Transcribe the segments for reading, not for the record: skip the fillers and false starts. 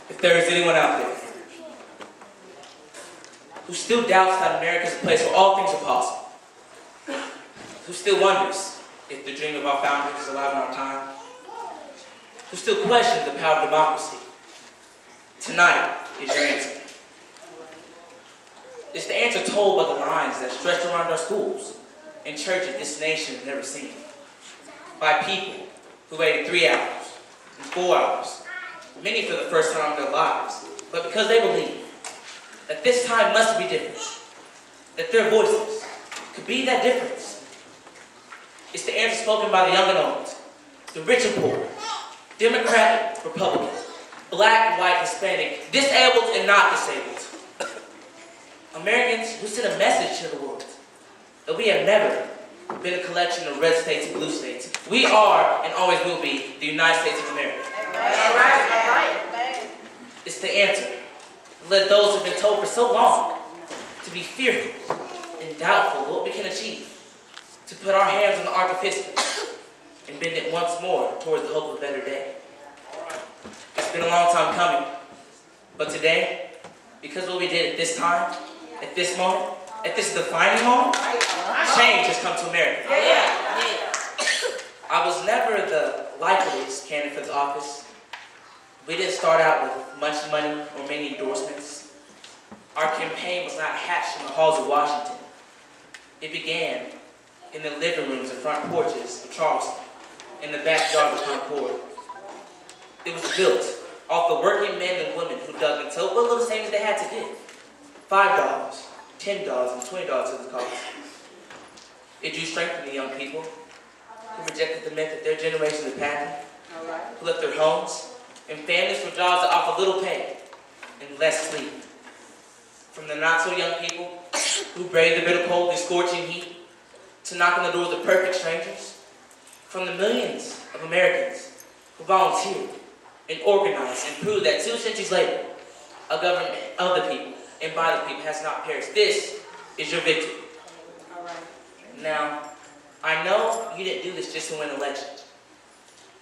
If there is anyone out there who still doubts that America is a place where all things are possible, who still wonders if the dream of our founders is alive in our time, who still questions the power of democracy, tonight is your answer. It's the answer told by the lines that stretch around our schools and churches this nation has never seen. By people who waited 3 hours and 4 hours, many for the first time in their lives, but because they believe that this time must be different, that their voices could be that difference. It's the answer spoken by the young and old, the rich and poor, Democrat, Republican, black, white, Hispanic, disabled and not disabled. Americans who send a message to the world that we have never been a collection of red states and blue states. We are and always will be the United States of America. It's the answer. Let those who have been told for so long to be fearful and doubtful of what we can achieve, to put our hands on the arc of history and bend it once more towards the hope of a better day. It's been a long time coming, but today, because of what we did at this time, at this moment, at this defining moment, change has come to America. I was never the likeliest candidate for this office. We didn't start out with much money or many endorsements. Our campaign was not hatched in the halls of Washington. It began in the living rooms and front porches of Charleston, in the backyard of Concord. It was built off the working men and women who dug into what little savings they had to give. $5, $10, and $20 to the cost. It drew strength from the young people who rejected the myth that their generation is pathing, who left their homes and families for jobs that offer little pay and less sleep. From the not-so-young people who braved the bitter cold and scorching heat to knock on the doors of perfect strangers. From the millions of Americans who volunteered and organized and proved that 2 centuries later, a government of the people and by the people has not perished. This is your victory. Now, I know you didn't do this just to win an election.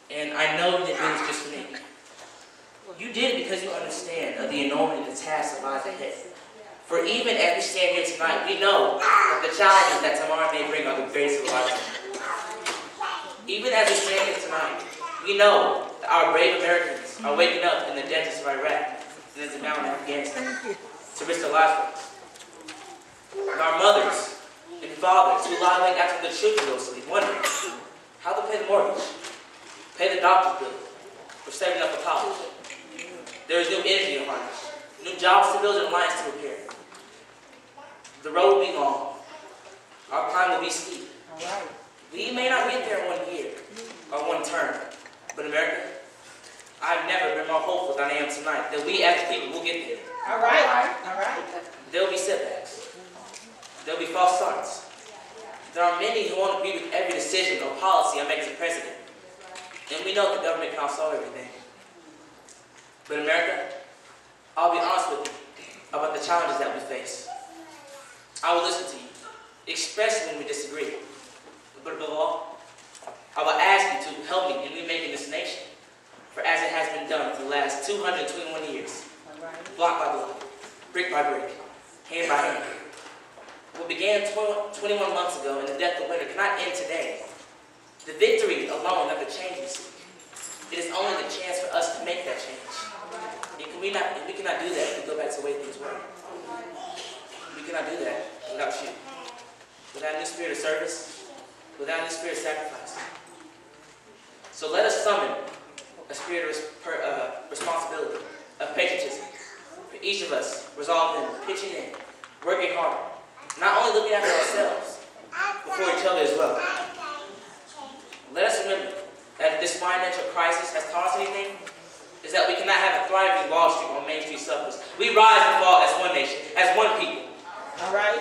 And I know you didn't do this just for me. You did it because you understand of the enormity of the task that lies ahead. For even as we stand here tonight, we know that the challenges that tomorrow may bring are the greatest of our lifetime. Even as we stand here tonight, we know that our brave Americans are waking up in the deserts of Iraq and in the mountain of Afghanistan to risk their lives for us. And our mothers and fathers who lie awake after the children go to sleep, wondering how to pay the mortgage, pay the doctor's bill, or saving up for college. There is new energy in harness, new jobs to build and lines to repair. The road will be long. Our climb will be steep. We may not get there in 1 year or 1 term, but America, I've never been more hopeful than I am tonight that we as a people will get there. All right. There will be setbacks. There will be false starts. There are many who won't agree with every decision or policy I make as a president. And we know the government can't solve everything. But America, I'll be honest with you about the challenges that we face. I will listen to you, especially when we disagree. But above all, I will ask you to help me in remaking this nation, for as it has been done for the last 221 years, block by block, brick by brick, hand by hand. What began 21 months ago in the depth of winter cannot end today. The victory alone of the change we seek. It is only the chance for us to make that change. And we cannot do that if we go back to the way things were. We cannot do that without you. Without a new spirit of service, without a new spirit of sacrifice. So let us summon a spirit of responsibility, of patriotism. For each of us, resolved in, pitching in, working hard, not only looking after ourselves, but for each other as well. Let us remember that if this financial crisis has taught us anything, is that we cannot have a thriving Wall Street or Main Street suburbs. We rise and fall as one nation, as one people. All right?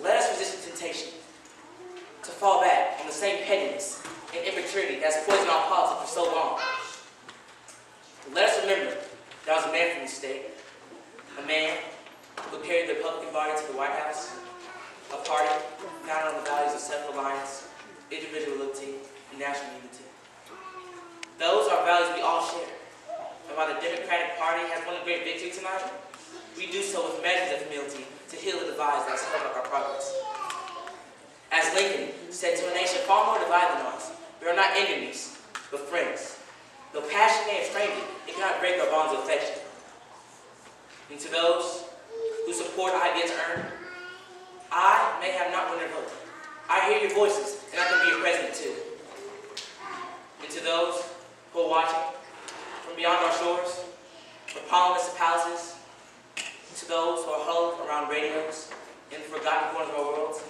Let us resist the temptation to fall back on the same pettiness and immaturity that's poisoned our politics for so long. Let us remember there was a man from this state, a man who carried the Republican party to the White House, a party founded on the values of self-reliance, individuality, and national unity. Those are our values we all share. And while the Democratic Party has won a great victory tonight, we do so with measures of humility to heal the divides that hold up our progress. As Lincoln said to a nation far more divided than ours, we are not enemies, but friends. Though passion may have strained it cannot break our bonds of affection. And to those who support ideas earned, I may have not won their vote. I hear your voices, and I can be your president too. And to those who are watching from beyond our shores, from colonists to palaces, to those who are huddled around radios in the forgotten corners of our world,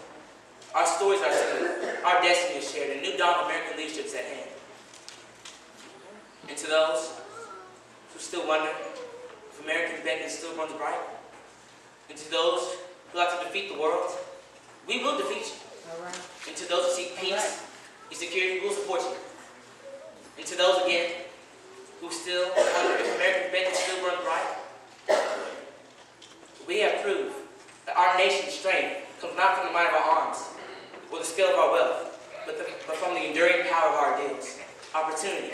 our stories are similar, our destiny is shared, and new dawn of American leadership is at hand. And to those who still wonder if American beacon still runs bright, and to those who like to defeat the world, we will defeat you. Right. And to those who seek peace and security, we will support you. And to those, again, who still wonder if American beacon still runs bright, we have proved that our nation's strength comes not from the might of our arms or the scale of our wealth, but from the enduring power of our ideals, opportunity,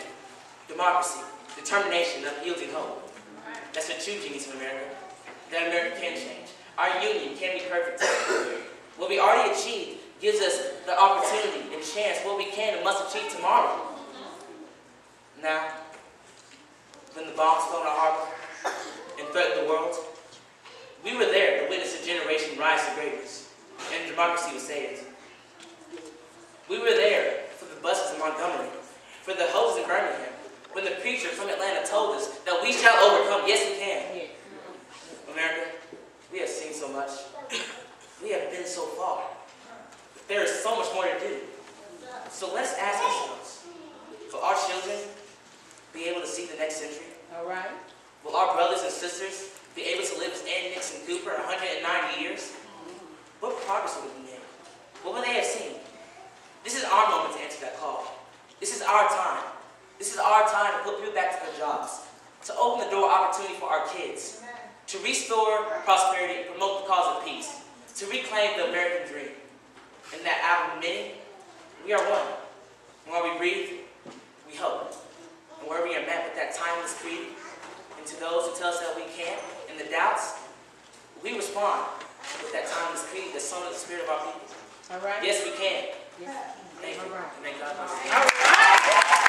democracy, determination, and unyielding hope. That's the true genius of America. That America can change. Our union can be perfect. What we already achieved gives us the opportunity and chance what we can and must achieve tomorrow. Now, when the bombs fell in our harbor and threatened the world, we were there to witness a generation rise to greatness, and democracy was saved. We were there for the buses in Montgomery, for the hoses in Birmingham, when the preacher from Atlanta told us that we shall overcome. Yes, we can. America, we have seen so much. We have been so far. But there is so much more to do. So let's ask ourselves, will our children be able to see the next century? All right. Will our brothers and sisters be able to live as Ann Nixon Cooper 190 years? What progress will we make? What will they have seen? This is our moment to answer that call. This is our time. This is our time to put people back to their jobs, to open the door of opportunity for our kids, to restore prosperity and promote the cause of peace, to reclaim the American dream. And that out of many, we are one. And while we breathe, we hope. And where we are met with that timeless creed, and to those who tell us that we can't, and the doubts, we respond with that timeless creed that sums up the spirit of our people. All right. Yes, we can. Yeah. Thank you. All right. Thank God. All right.